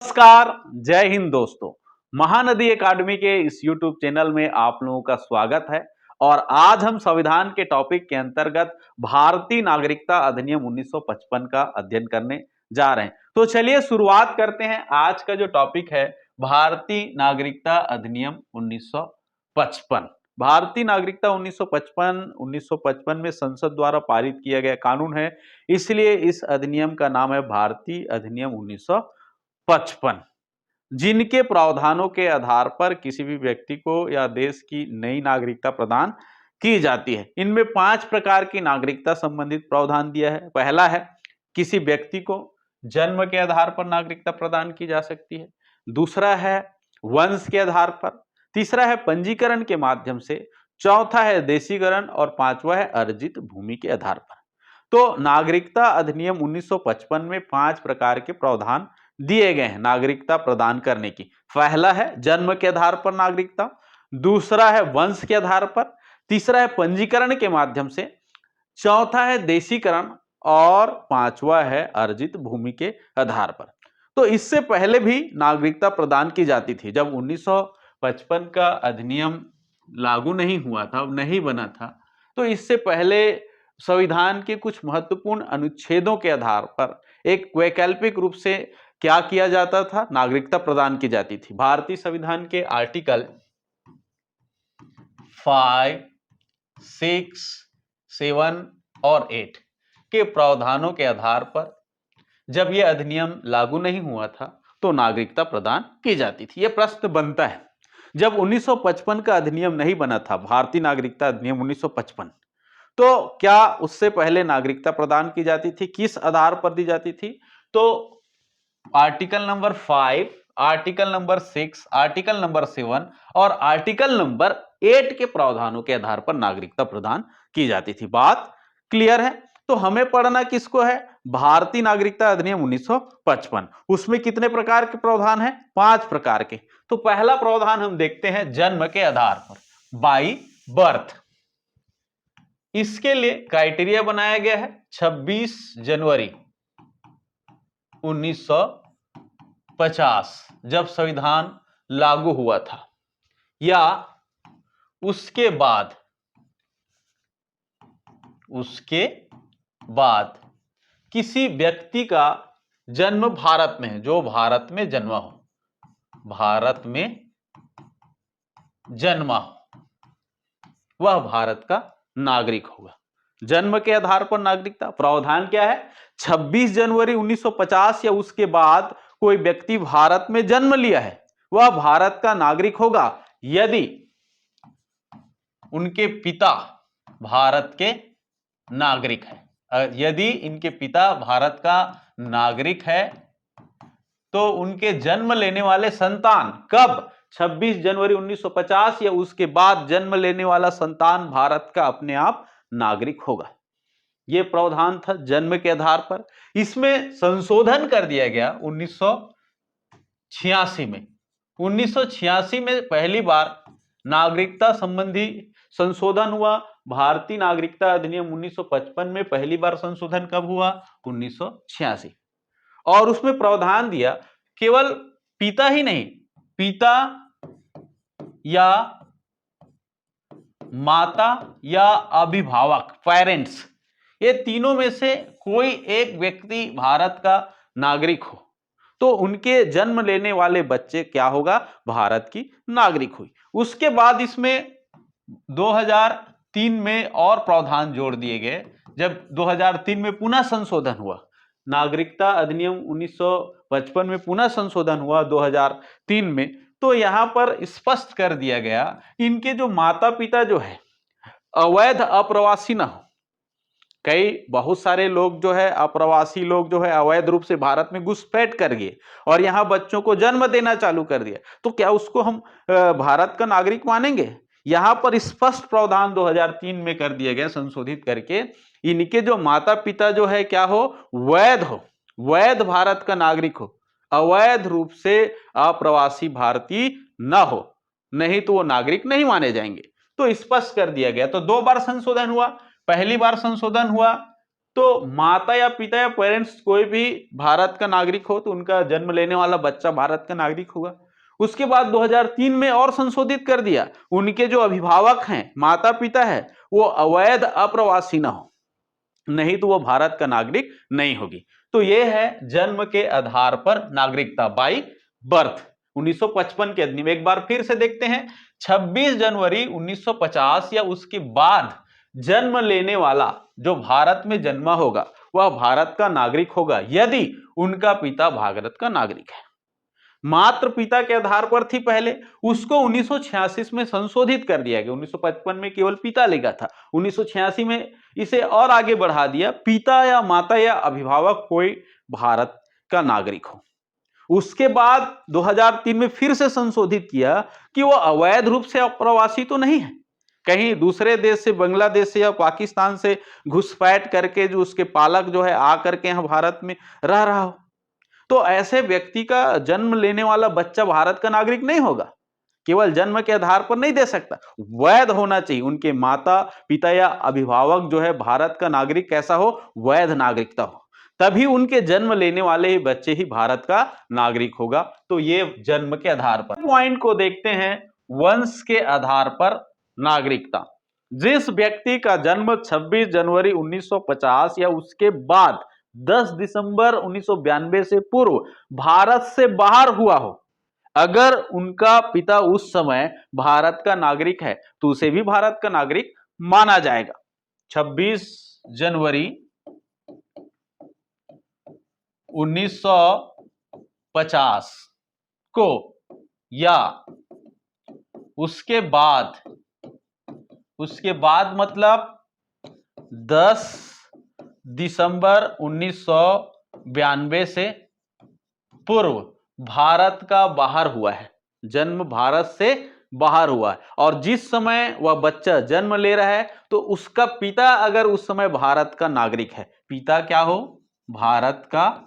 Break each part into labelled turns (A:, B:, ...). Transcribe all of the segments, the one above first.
A: नमस्कार, जय हिंद दोस्तों। महानदी एकेडमी के इस यूट्यूब चैनल में आप लोगों का स्वागत है। और आज हम संविधान के टॉपिक के अंतर्गत भारतीय नागरिकता अधिनियम 1955 का अध्ययन करने जा रहे हैं। तो चलिए शुरुआत करते हैं। आज का जो टॉपिक है भारतीय नागरिकता अधिनियम 1955। भारतीय नागरिकता 1955 में संसद द्वारा पारित किया गया कानून है, इसलिए इस अधिनियम का नाम है भारतीय अधिनियम 1955। जिनके प्रावधानों के आधार पर किसी भी व्यक्ति को या देश की नई नागरिकता प्रदान की जाती है। इनमें 5 प्रकार की नागरिकता संबंधित प्रावधान दिया है। पहला है किसी व्यक्ति को जन्म के आधार पर नागरिकता प्रदान की जा सकती है। दूसरा है वंश के आधार पर। तीसरा है पंजीकरण के माध्यम से। चौथा है देशीकरण और पांचवा है अर्जित भूमि के आधार पर। तो नागरिकता अधिनियम 1955 में 5 प्रकार के प्रावधान दिए गए हैं नागरिकता प्रदान करने की। पहला है जन्म के आधार पर नागरिकता, दूसरा है वंश के आधार पर, तीसरा है पंजीकरण के माध्यम से, चौथा है देशीकरण और पांचवा है अर्जित भूमि के आधार पर। तो इससे पहले भी नागरिकता प्रदान की जाती थी। जब 1955 का अधिनियम लागू नहीं हुआ था, नहीं बना था, तो इससे पहले संविधान के कुछ महत्वपूर्ण अनुच्छेदों के आधार पर एक वैकल्पिक रूप से क्या किया जाता था, नागरिकता प्रदान की जाती थी। भारतीय संविधान के आर्टिकल 5, 6, 7 और 8 के प्रावधानों के आधार पर जब यह अधिनियम लागू नहीं हुआ था तो नागरिकता प्रदान की जाती थी। यह प्रश्न बनता है, जब 1955 का अधिनियम नहीं बना था, भारतीय नागरिकता अधिनियम 1955, तो क्या उससे पहले नागरिकता प्रदान की जाती थी? किस आधार पर दी जाती थी? तो article number 5, article number 6, article number 7 और आर्टिकल नंबर 8 के प्रावधानों के आधार पर नागरिकता प्रदान की जाती थी। बात क्लियर है? तो हमें पढ़ना किसको है? भारतीय नागरिकता अधिनियम 1955। उसमें कितने प्रकार के प्रावधान हैं? 5 प्रकार के। तो पहला प्रावधान हम देखते हैं जन्म के आधार पर, बाई बर्थ। इसके लिए क्राइटेरिया बनाया गया है 26 जनवरी 1950, जब संविधान लागू हुआ था, या उसके बाद किसी व्यक्ति का जन्म भारत में है, जो भारत में जन्मा हो, भारत में जन्मा हो, वह भारत का नागरिक होगा। जन्म के आधार पर नागरिकता प्रावधान क्या है? 26 जनवरी 1950 या उसके बाद कोई व्यक्ति भारत में जन्म लिया है, वह भारत का नागरिक होगा यदि उनके पिता भारत के नागरिक है। यदि इनके पिता भारत का नागरिक है तो उनके जन्म लेने वाले संतान कब? 26 जनवरी 1950 या उसके बाद जन्म लेने वाला संतान भारत का अपने आप नागरिक होगा। यह प्रावधान था जन्म के आधार पर। इसमें संशोधन कर दिया गया 1986 में। 1986 में पहली बार नागरिकता संबंधी संशोधन हुआ। भारतीय नागरिकता अधिनियम 1955 में पहली बार संशोधन कब हुआ? 1986। और उसमें प्रावधान दिया केवल पिता ही नहीं, पिता या माता या अभिभावक, पेरेंट्स, ये तीनों में से कोई एक व्यक्ति भारत का नागरिक हो तो उनके जन्म लेने वाले बच्चे क्या होगा? भारत की नागरिक हुई। उसके बाद इसमें 2003 में और प्रावधान जोड़ दिए गए। जब 2003 में पुनः संशोधन हुआ, नागरिकता अधिनियम 1955 में पुनः संशोधन हुआ 2003 में, तो यहां पर स्पष्ट कर दिया गया इनके जो माता पिता जो है अवैध अप्रवासी ना हो। बहुत सारे लोग जो है अप्रवासी लोग जो है अवैध रूप से भारत में घुसपैठ कर गए और यहां बच्चों को जन्म देना चालू कर दिया, तो क्या उसको हम भारत का नागरिक मानेंगे? यहां पर स्पष्ट प्रावधान 2003 में कर दिया गया संशोधित करके, इनके जो माता पिता जो है क्या हो? वैध भारत का नागरिक हो, अवैध रूप से अप्रवासी भारतीय न हो, नहीं तो वो नागरिक नहीं माने जाएंगे। तो स्पष्ट कर दिया गया। तो 2 बार संशोधन हुआ। पहली बार संशोधन हुआ तो माता या पिता या पेरेंट्स कोई भी भारत का नागरिक हो तो उनका जन्म लेने वाला बच्चा भारत का नागरिक होगा। उसके बाद 2003 में और संशोधित कर दिया, उनके जो अभिभावक हैं, माता पिता है, वो अवैध अप्रवासी ना हो, नहीं तो वो भारत का नागरिक नहीं होगी। तो ये है जन्म के आधार पर नागरिकता बाई बर्थ 1955 के अधिनियम। एक बार फिर से देखते हैं, 26 जनवरी 1950 या उसके बाद जन्म लेने वाला जो भारत में जन्मा होगा वह भारत का नागरिक होगा यदि उनका पिता भारत का नागरिक है। मात्र पिता के आधार पर थी पहले, उसको 1986 में संशोधित कर दिया गया। 1955 में केवल पिता लिखा था, 1986 में इसे और आगे बढ़ा दिया, पिता या माता या अभिभावक कोई भारत का नागरिक हो। उसके बाद 2003 में फिर से संशोधित किया कि वो अवैध रूप से अप्रवासी तो नहीं है, कहीं दूसरे देश से, बांग्लादेश से या पाकिस्तान से घुसपैठ करके जो उसके पालक जो है आकर के यहां भारत में रह रहा हो, तो ऐसे व्यक्ति का जन्म लेने वाला बच्चा भारत का नागरिक नहीं होगा। केवल जन्म के आधार पर नहीं दे सकता, वैध होना चाहिए, उनके माता पिता या अभिभावक जो है भारत का नागरिक कैसा हो, वैध नागरिकता हो, तभी उनके जन्म लेने वाले ही बच्चे ही भारत का नागरिक होगा। तो ये जन्म के आधार पर। पॉइंट को देखते हैं, वंश के आधार पर नागरिकता। जिस व्यक्ति का जन्म 26 जनवरी 1950 या उसके बाद 10 दिसंबर 1992 से पूर्व भारत से बाहर हुआ हो, अगर उनका पिता उस समय भारत का नागरिक है तो उसे भी भारत का नागरिक माना जाएगा। 26 जनवरी 1950 को या उसके बाद मतलब 10 दिसंबर 1992 से पूर्व भारत का बाहर हुआ है, जन्म भारत से बाहर हुआ है, और जिस समय वह बच्चा जन्म ले रहा है तो उसका पिता अगर उस समय भारत का नागरिक है, पिता क्या हो, भारत का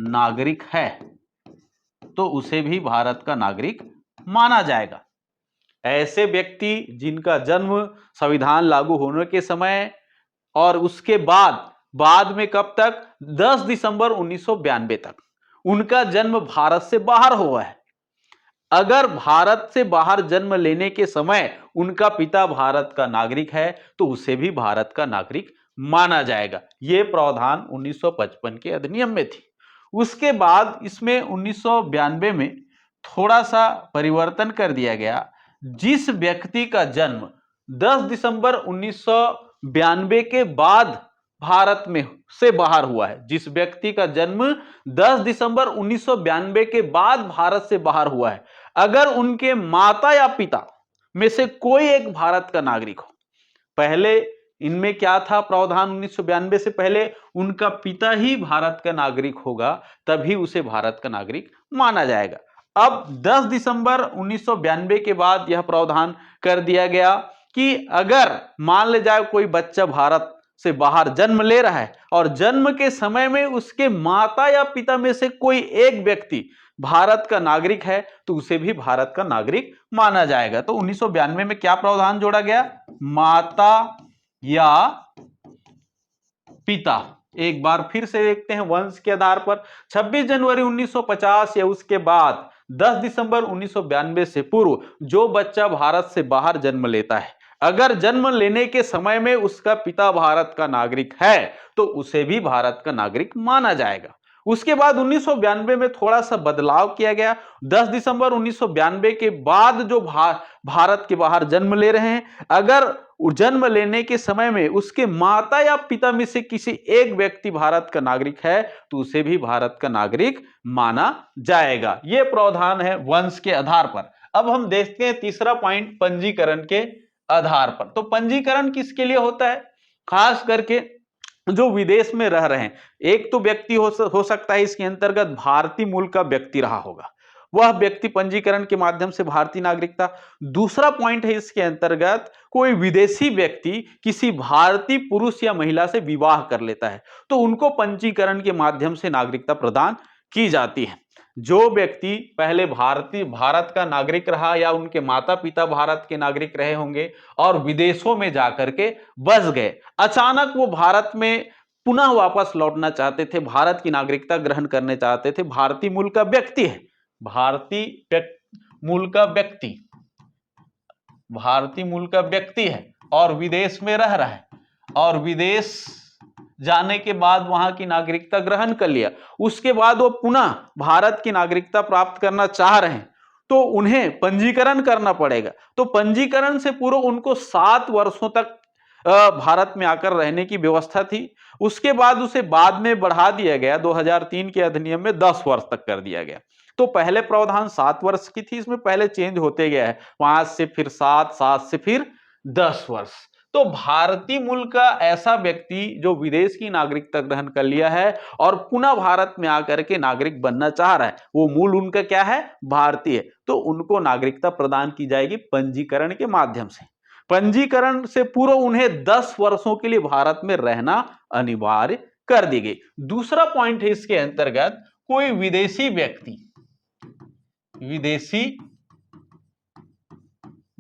A: नागरिक है, तो उसे भी भारत का नागरिक माना जाएगा। ऐसे व्यक्ति जिनका जन्म संविधान लागू होने के समय और उसके बाद में कब तक, 10 दिसंबर 1992 तक उनका जन्म भारत से बाहर हुआ है, अगर भारत से बाहर जन्म लेने के समय उनका पिता भारत का नागरिक है तो उसे भी भारत का नागरिक माना जाएगा। यह प्रावधान 1955 के अधिनियम में थी। उसके बाद इसमें 1992 में थोड़ा सा परिवर्तन कर दिया गया। जिस व्यक्ति का जन्म 10 दिसंबर 1992 के बाद भारत में से बाहर हुआ है, जिस व्यक्ति का जन्म 10 दिसंबर 1992 के बाद भारत से बाहर हुआ है, अगर उनके माता या पिता में से कोई एक भारत का नागरिक हो, पहले इनमें क्या था प्रावधान, 1992 से पहले उनका पिता ही भारत का नागरिक होगा तभी उसे भारत का नागरिक माना जाएगा। अब 10 दिसंबर 1992 के बाद यह प्रावधान कर दिया गया कि अगर मान ले जाए कोई बच्चा भारत से बाहर जन्म ले रहा है और जन्म के समय में उसके माता या पिता में से कोई एक व्यक्ति भारत का नागरिक है तो उसे भी भारत का नागरिक माना जाएगा। तो 1992 में क्या प्रावधान जोड़ा गया, माता या पिता। एक बार फिर से देखते हैं वंश के आधार पर, 26 जनवरी 1950 या उसके बाद 10 दिसंबर 1992 से पूर्व जो बच्चा भारत से बाहर जन्म लेता है, अगर जन्म लेने के समय में उसका पिता भारत का नागरिक है तो उसे भी भारत का नागरिक माना जाएगा। उसके बाद 1992 में थोड़ा सा बदलाव किया गया। 10 दिसंबर 1992 के बाद जो भारत के बाहर जन्म ले रहे हैं, अगर जन्म लेने के समय में उसके माता या पिता में से किसी एक व्यक्ति भारत का नागरिक है तो उसे भी भारत का नागरिक माना जाएगा। यह प्रावधान है वंश के आधार पर। अब हम देखते हैं तीसरा पॉइंट, पंजीकरण के आधार पर। तो पंजीकरण किसके लिए होता है, खास करके जो विदेश में रह रहे हैं। एक तो व्यक्ति हो सकता है इसके अंतर्गत भारतीय मूल का व्यक्ति रहा होगा, वह व्यक्ति पंजीकरण के माध्यम से भारतीय नागरिकता। दूसरा पॉइंट है इसके अंतर्गत कोई विदेशी व्यक्ति किसी भारतीय पुरुष या महिला से विवाह कर लेता है तो उनको पंजीकरण के माध्यम से नागरिकता प्रदान की जाती है। जो व्यक्ति पहले भारत का नागरिक रहा या उनके माता पिता भारत के नागरिक रहे होंगे और विदेशों में जाकर के बस गए, अचानक वो भारत में पुनः वापस लौटना चाहते थे, भारत की नागरिकता ग्रहण करने चाहते थे, भारतीय मूल का व्यक्ति है, भारतीय मूल का व्यक्ति, भारतीय मूल का व्यक्ति है और विदेश में रह रहा है और विदेश जाने के बाद वहां की नागरिकता ग्रहण कर लिया, उसके बाद वो पुनः भारत की नागरिकता प्राप्त करना चाह रहे हैं तो उन्हें पंजीकरण करना पड़ेगा। तो पंजीकरण से पूर्व उनको 7 वर्षों तक भारत में आकर रहने की व्यवस्था थी। उसके बाद उसे बाद में बढ़ा दिया गया, 2003 के अधिनियम में 10 वर्ष तक कर दिया गया। तो पहले प्रावधान 7 वर्ष की थी, इसमें पहले चेंज होते गया है, 5 से फिर 7, 7 से फिर 10 वर्ष। तो भारतीय मूल का ऐसा व्यक्ति जो विदेश की नागरिकता ग्रहण कर लिया है और पुनः भारत में आकर के नागरिक बनना चाह रहा है, वो मूल उनका क्या है, भारतीय, तो उनको नागरिकता प्रदान की जाएगी पंजीकरण के माध्यम से। पंजीकरण से पूर्व उन्हें 10 वर्षों के लिए भारत में रहना अनिवार्य कर दी गई। दूसरा पॉइंट है इसके अंतर्गत, कोई विदेशी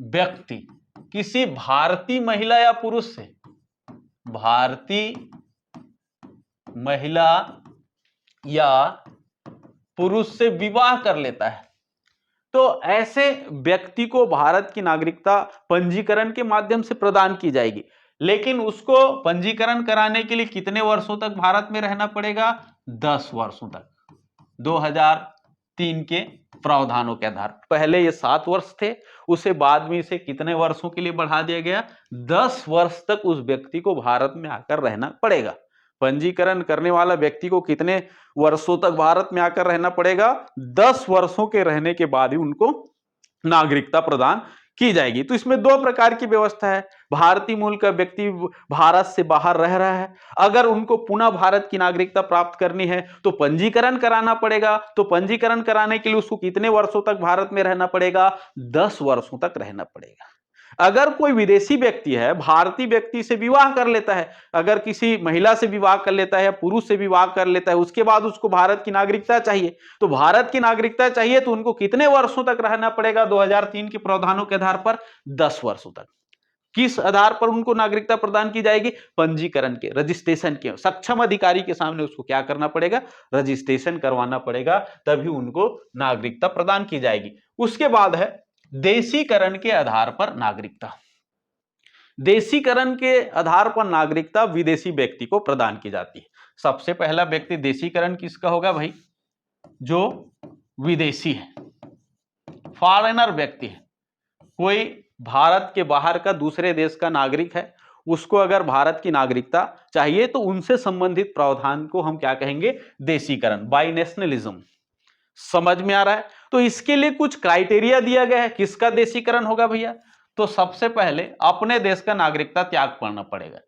A: व्यक्ति किसी भारतीय महिला या पुरुष से, भारतीय महिला या पुरुष से विवाह कर लेता है तो ऐसे व्यक्ति को भारत की नागरिकता पंजीकरण के माध्यम से प्रदान की जाएगी। लेकिन उसको पंजीकरण कराने के लिए कितने वर्षों तक भारत में रहना पड़ेगा, 10 वर्षों तक, 2003 के प्रावधानों के आधार। पहले ये 7 वर्ष थे, उसे बाद में इसे कितने वर्षों के लिए बढ़ा दिया गया, 10 वर्ष तक उस व्यक्ति को भारत में आकर रहना पड़ेगा। पंजीकरण करने वाला व्यक्ति को कितने वर्षों तक भारत में आकर रहना पड़ेगा, 10 वर्षों के रहने के बाद ही उनको नागरिकता प्रदान की जाएगी। तो इसमें 2 प्रकार की व्यवस्था है। भारतीय मूल का व्यक्ति भारत से बाहर रह रहा है, अगर उनको पुनः भारत की नागरिकता प्राप्त करनी है तो पंजीकरण कराना पड़ेगा। तो पंजीकरण कराने के लिए उसको कितने वर्षों तक भारत में रहना पड़ेगा, 10 वर्षों तक रहना पड़ेगा। अगर कोई विदेशी व्यक्ति है, भारतीय व्यक्ति से विवाह कर लेता है, अगर किसी महिला से विवाह कर लेता है या पुरुष से विवाह कर लेता है, उसके बाद उसको भारत की नागरिकता चाहिए, तो भारत की नागरिकता चाहिए तो उनको कितने वर्षों तक रहना पड़ेगा, 2003 के प्रावधानों के आधार पर 10 वर्षों तक। किस आधार पर उनको नागरिकता प्रदान की जाएगी, पंजीकरण के, रजिस्ट्रेशन के, सक्षम अधिकारी के सामने उसको क्या करना पड़ेगा, रजिस्ट्रेशन करवाना पड़ेगा, तभी उनको नागरिकता प्रदान की जाएगी। उसके बाद है देशीकरण के आधार पर नागरिकता। देशीकरण के आधार पर नागरिकता विदेशी व्यक्ति को प्रदान की जाती है। सबसे पहला व्यक्ति देशीकरण किसका होगा भाई, जो विदेशी है, फॉरेनर व्यक्ति है, कोई भारत के बाहर का दूसरे देश का नागरिक है, उसको अगर भारत की नागरिकता चाहिए तो उनसे संबंधित प्रावधान को हम क्या कहेंगे, देशीकरण, बाई नेशनलिज्म। समझ में आ रहा है। तो इसके लिए कुछ क्राइटेरिया दिया गया है, किसका देशीकरण होगा भैया, तो सबसे पहले अपने देश का नागरिकता त्याग करना पड़ेगा।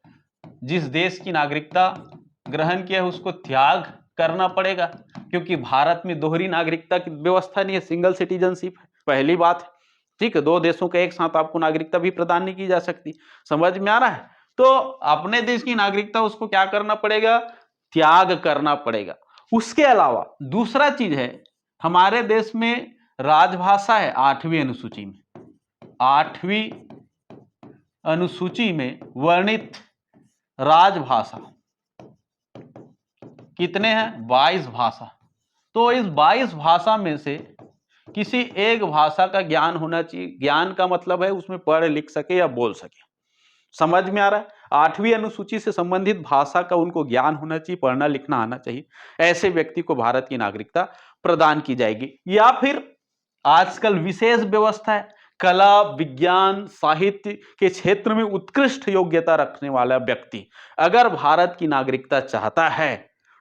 A: जिस देश की नागरिकता ग्रहण किया है उसको त्याग करना पड़ेगा, क्योंकि भारत में दोहरी नागरिकता की व्यवस्था नहीं है, सिंगल सिटीजनशिप है, पहली बात है। ठीक है, 2 देशों के एक साथ आपको नागरिकता भी प्रदान नहीं की जा सकती। समझ में आ रहा है। तो अपने देश की नागरिकता उसको क्या करना पड़ेगा, त्याग करना पड़ेगा। उसके अलावा दूसरा चीज है, हमारे देश में राजभाषा है 8वीं अनुसूची में, 8वीं अनुसूची में वर्णित राजभाषा कितने हैं, 22 भाषा। तो इस 22 भाषा में से किसी एक भाषा का ज्ञान होना चाहिए। ज्ञान का मतलब है उसमें पढ़ लिख सके या बोल सके। समझ में आ रहा है। 8वीं अनुसूची से संबंधित भाषा का उनको ज्ञान होना चाहिए, पढ़ना लिखना आना चाहिए। ऐसे व्यक्ति को भारत की नागरिकता प्रदान की जाएगी। या फिर आजकल विशेष व्यवस्था है, कला विज्ञान साहित्य के क्षेत्र में उत्कृष्ट योग्यता रखने वाला व्यक्ति अगर भारत की नागरिकता चाहता है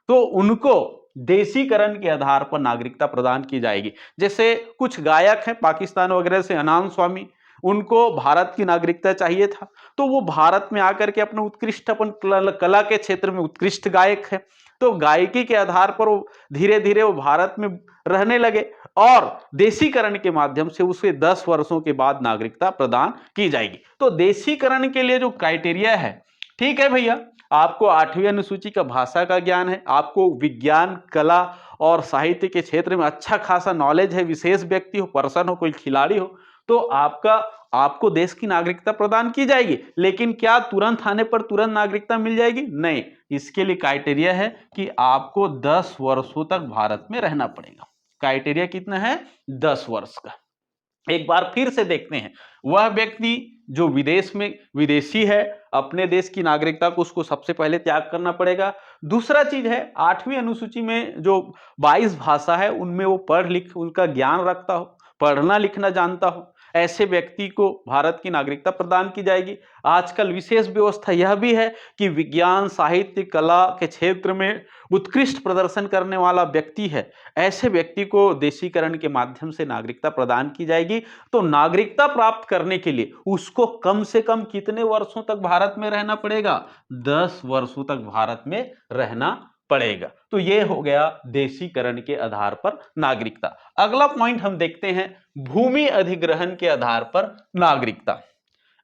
A: तो उनको देशीकरण के आधार पर नागरिकता प्रदान की जाएगी। जैसे कुछ गायक हैं पाकिस्तान वगैरह से, अनान स्वामी, उनको भारत की नागरिकता चाहिए था तो वो भारत में आकर के अपने उत्कृष्ट, अपन कला के क्षेत्र में उत्कृष्ट गायक है, तो गायकी के आधार पर वो धीरे धीरे वो भारत में रहने लगे और देशीकरण के माध्यम से उसे 10 वर्षों के बाद नागरिकता प्रदान की जाएगी। तो देशीकरण के लिए जो क्राइटेरिया है, ठीक है भैया, आपको 8वीं अनुसूची का भाषा का ज्ञान है, आपको विज्ञान कला और साहित्य के क्षेत्र में अच्छा खासा नॉलेज है, विशेष व्यक्ति हो, पर्सन हो, कोई खिलाड़ी हो, तो आपका आपको देश की नागरिकता प्रदान की जाएगी, लेकिन क्या तुरंत आने पर तुरंत नागरिकता मिल जाएगी? नहीं, इसके लिए क्राइटेरिया है कि आपको 10 वर्षों तक भारत में रहना पड़ेगा। क्राइटेरिया कितना है? 10 वर्ष का। एक बार फिर से देखते हैं, वह व्यक्ति जो विदेश में विदेशी है, अपने देश की नागरिकता को उसको सबसे पहले त्याग करना पड़ेगा। दूसरा चीज है, 8वीं अनुसूची में जो 22 भाषा है उनमें वो पढ़ लिख उनका ज्ञान रखता हो, पढ़ना लिखना जानता हो, ऐसे व्यक्ति को भारत की नागरिकता प्रदान की जाएगी। आजकल विशेष व्यवस्था यह भी है कि विज्ञान, साहित्य, कला के क्षेत्र में उत्कृष्ट प्रदर्शन करने वाला व्यक्ति है, ऐसे व्यक्ति को देशीकरण के माध्यम से नागरिकता प्रदान की जाएगी। तो नागरिकता प्राप्त करने के लिए उसको कम से कम कितने वर्षों तक भारत में रहना पड़ेगा? 10 वर्षों तक भारत में रहना पड़ेगा। तो ये हो गया देशीकरण के आधार पर नागरिकता। अगला पॉइंट हम देखते हैं, भूमि अधिग्रहण के आधार पर नागरिकता।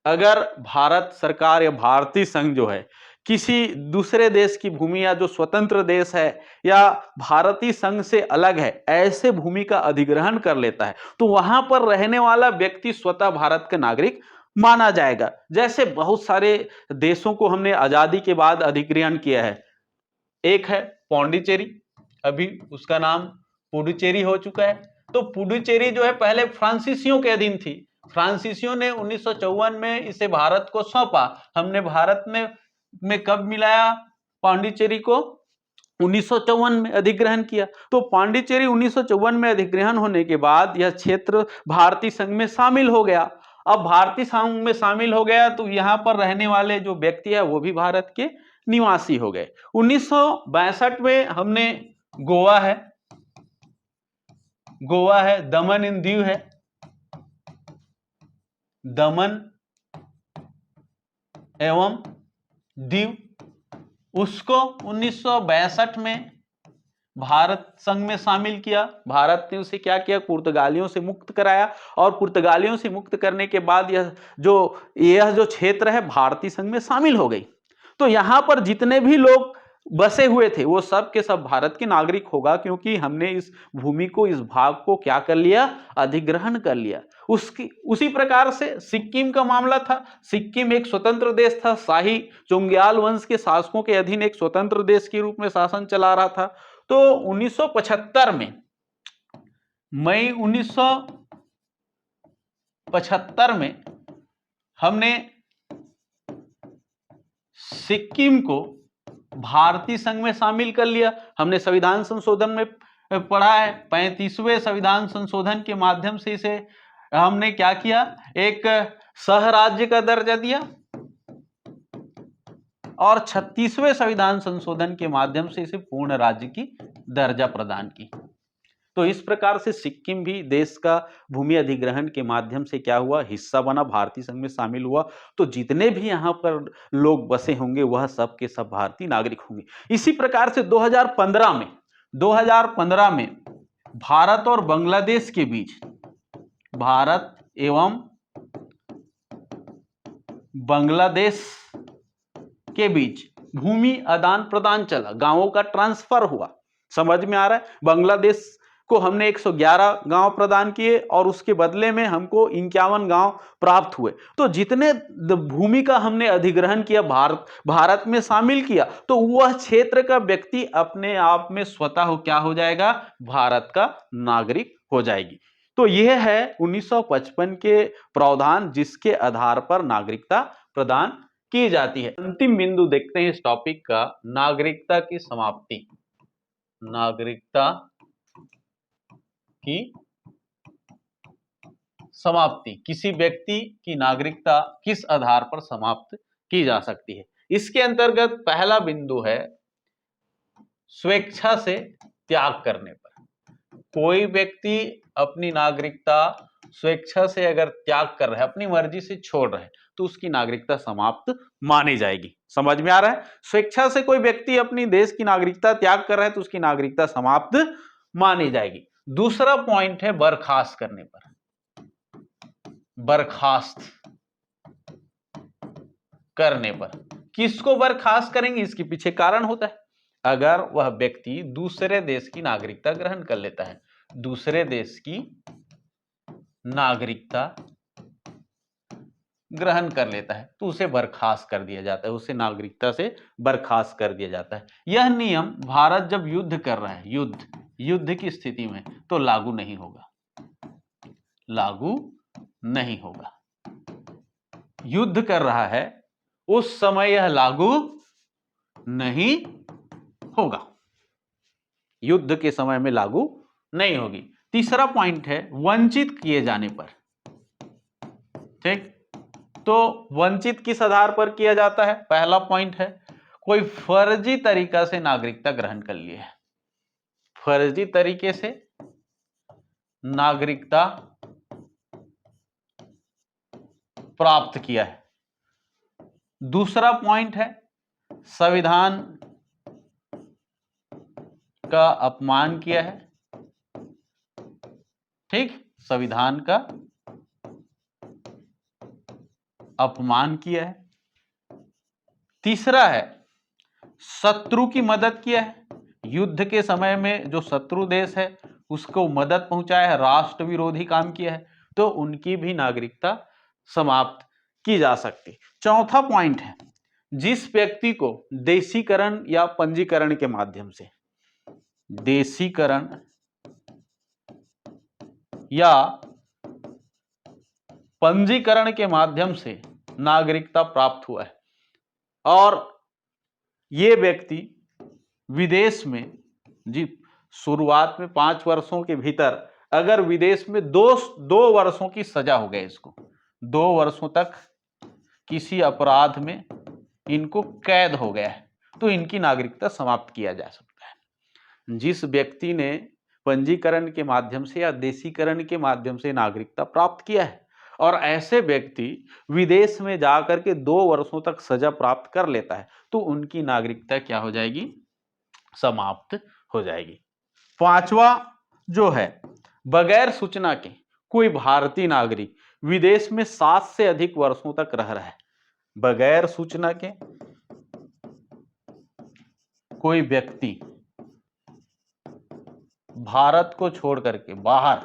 A: अगर भारत सरकार या भारतीय संघ जो है किसी दूसरे देश की भूमि या जो स्वतंत्र देश है या भारतीय संघ से अलग है, ऐसे भूमि का अधिग्रहण कर लेता है, तो वहां पर रहने वाला व्यक्ति स्वतः भारत का नागरिक माना जाएगा। जैसे बहुत सारे देशों को हमने आजादी के बाद अधिग्रहण किया है। एक है पौंडीचेरी, अभी उसका नाम पुडुचेरी हो चुका है। तो पुडुचेरी जो है पहले फ्रांसीसियों के अधीन थी। फ्रांसीसियों ने 1954 में इसे भारत को सौंपा। हमने भारत में कब मिलाया पांडिचेरी को? 1954 में अधिग्रहण किया। तो पांडिचेरी 1954 में अधिग्रहण होने के बाद यह क्षेत्र भारतीय संघ में शामिल हो गया। अब भारतीय संघ में शामिल हो गया तो यहां पर रहने वाले जो व्यक्ति है वो भी भारत के निवासी हो गए। 1962 में हमने गोवा है, दमन एंड दीव है, दमन एवं दीव, उसको 1962 में भारत संघ में शामिल किया। भारत ने उसे क्या किया? पुर्तगालियों से मुक्त कराया, और पुर्तगालियों से मुक्त करने के बाद यह जो क्षेत्र है भारतीय संघ में शामिल हो गई। तो यहां पर जितने भी लोग बसे हुए थे वो सब के सब भारत के नागरिक होगा, क्योंकि हमने इस भूमि को, इस भाग को क्या कर लिया? अधिग्रहण कर लिया। उसी प्रकार से सिक्किम का मामला था। सिक्किम एक स्वतंत्र देश था, शाही चोंग्याल वंश के शासकों के अधीन एक स्वतंत्र देश के रूप में शासन चला रहा था। तो 1975 में, मई 1975 में हमने सिक्किम को भारतीय संघ में शामिल कर लिया। हमने संविधान संशोधन में पढ़ा है, 35वें संविधान संशोधन के माध्यम से इसे हमने क्या किया? एक सह राज्य का दर्जा दिया, और 36वें संविधान संशोधन के माध्यम से इसे पूर्ण राज्य की दर्जा प्रदान की। तो इस प्रकार से सिक्किम भी देश का भूमि अधिग्रहण के माध्यम से क्या हुआ? हिस्सा बना, भारतीय संघ में शामिल हुआ। तो जितने भी यहाँ पर लोग बसे होंगे वह सब के सब भारतीय नागरिक होंगे। इसी प्रकार से 2015 में भारत और बांग्लादेश के बीच, भारत एवं बांग्लादेश के बीच भूमि आदान प्रदान चला, गांवों का ट्रांसफर हुआ। समझ में आ रहा है? बांग्लादेश को हमने 111 गांव प्रदान किए और उसके बदले में हमको 51 गांव प्राप्त हुए। तो जितने भूमि का हमने अधिग्रहण किया, भारत में शामिल किया, तो वह क्षेत्र का व्यक्ति अपने आप में स्वतः क्या हो जाएगा? भारत का नागरिक हो जाएगी। तो यह है 1955 के प्रावधान, जिसके आधार पर नागरिकता प्रदान की जाती है। अंतिम बिंदु देखते हैं इस टॉपिक का, नागरिकता की समाप्ति। नागरिकता की समाप्ति, किसी व्यक्ति की नागरिकता किस आधार पर समाप्त की जा सकती है? इसके अंतर्गत पहला बिंदु है स्वेच्छा से त्याग करने पर। कोई व्यक्ति अपनी नागरिकता स्वेच्छा से अगर त्याग कर रहा है, अपनी मर्जी से छोड़ रहा है, तो उसकी नागरिकता समाप्त मानी जाएगी। समझ में आ रहा है? स्वेच्छा से कोई व्यक्ति अपनी देश की नागरिकता त्याग कर रहा है तो उसकी नागरिकता समाप्त मानी जाएगी। दूसरा पॉइंट है बर्खास्त करने पर। बर्खास्त करने पर किसको बर्खास्त करेंगे? इसके पीछे कारण होता है। अगर वह व्यक्ति दूसरे देश की नागरिकता ग्रहण कर लेता है, दूसरे देश की नागरिकता ग्रहण कर लेता है तो उसे बर्खास्त कर दिया जाता है, उसे नागरिकता से बर्खास्त कर दिया जाता है। यह नियम भारत जब युद्ध कर रहा है, युद्ध की स्थिति में, तो लागू नहीं होगा, लागू नहीं होगा। युद्ध कर रहा है उस समय यह लागू नहीं होगा, युद्ध के समय में लागू नहीं होगी। तीसरा पॉइंट है वंचित किए जाने पर। ठीक, तो वंचित किस आधार पर किया जाता है? पहला पॉइंट है कोई फर्जी तरीका से नागरिकता ग्रहण कर लिए है, फर्जी तरीके से नागरिकता प्राप्त किया है। दूसरा पॉइंट है संविधान का अपमान किया है। ठीक, संविधान का अपमान किया है। तीसरा है शत्रु की मदद किया है, युद्ध के समय में जो शत्रु देश है उसको मदद पहुंचाया है, राष्ट्र विरोधी काम किया है, तो उनकी भी नागरिकता समाप्त की जा सकती। चौथा पॉइंट है जिस व्यक्ति को देशीकरण या पंजीकरण के माध्यम से, देशीकरण या पंजीकरण के माध्यम से नागरिकता प्राप्त हुआ है और ये व्यक्ति विदेश में जी शुरुआत में 5 वर्षों के भीतर अगर विदेश में दो वर्षों की सजा हो गई, इसको 2 वर्षों तक किसी अपराध में इनको कैद हो गया है, तो इनकी नागरिकता समाप्त किया जा सकता है। जिस व्यक्ति ने पंजीकरण के माध्यम से या देशीकरण के माध्यम से नागरिकता प्राप्त किया है और ऐसे व्यक्ति विदेश में जाकर के 2 वर्षों तक सजा प्राप्त कर लेता है, तो उनकी नागरिकता क्या हो जाएगी? समाप्त हो जाएगी। पांचवा जो है बगैर सूचना के कोई भारतीय नागरिक विदेश में 7 से अधिक वर्षों तक रह रहा है, बगैर सूचना के कोई व्यक्ति भारत को छोड़ करके बाहर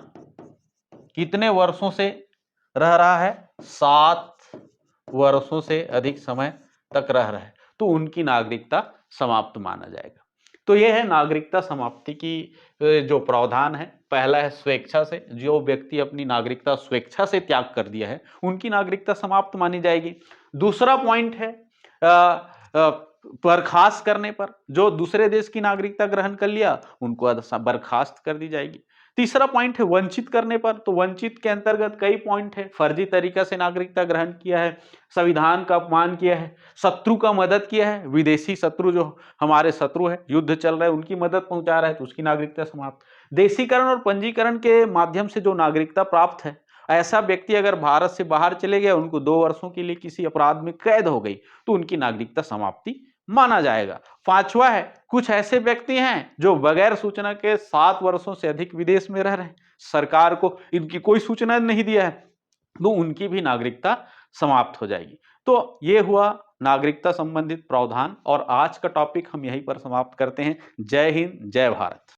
A: कितने वर्षों से रह रहा है? 7 वर्षों से अधिक समय तक रह रहा है, तो उनकी नागरिकता समाप्त माना जाएगा। तो यह है नागरिकता समाप्ति की जो प्रावधान है। पहला है स्वेच्छा से, जो व्यक्ति अपनी नागरिकता स्वेच्छा से त्याग कर दिया है उनकी नागरिकता समाप्त मानी जाएगी। दूसरा पॉइंट है बर्खास्त करने पर, जो दूसरे देश की नागरिकता ग्रहण कर लिया उनको बर्खास्त कर दी जाएगी। तीसरा पॉइंट है वंचित करने पर, तो वंचित के अंतर्गत कई पॉइंट है, फर्जी तरीका से नागरिकता ग्रहण किया है, संविधान का अपमान किया है, शत्रु का मदद किया है, विदेशी शत्रु जो हमारे शत्रु है, युद्ध चल रहा है, उनकी मदद पहुंचा रहा है, तो उसकी नागरिकता समाप्त। देशीकरण और पंजीकरण के माध्यम से जो नागरिकता प्राप्त है, ऐसा व्यक्ति अगर भारत से बाहर चले गए, उनको 2 वर्षों के लिए किसी अपराध में कैद हो गई, तो उनकी नागरिकता समाप्ति माना जाएगा। पांचवा है कुछ ऐसे व्यक्ति हैं जो बगैर सूचना के 7 वर्षों से अधिक विदेश में रह रहे हैं, सरकार को इनकी कोई सूचना नहीं दिया है, तो उनकी भी नागरिकता समाप्त हो जाएगी। तो ये हुआ नागरिकता संबंधित प्रावधान और आज का टॉपिक हम यहीं पर समाप्त करते हैं। जय हिंद, जय भारत।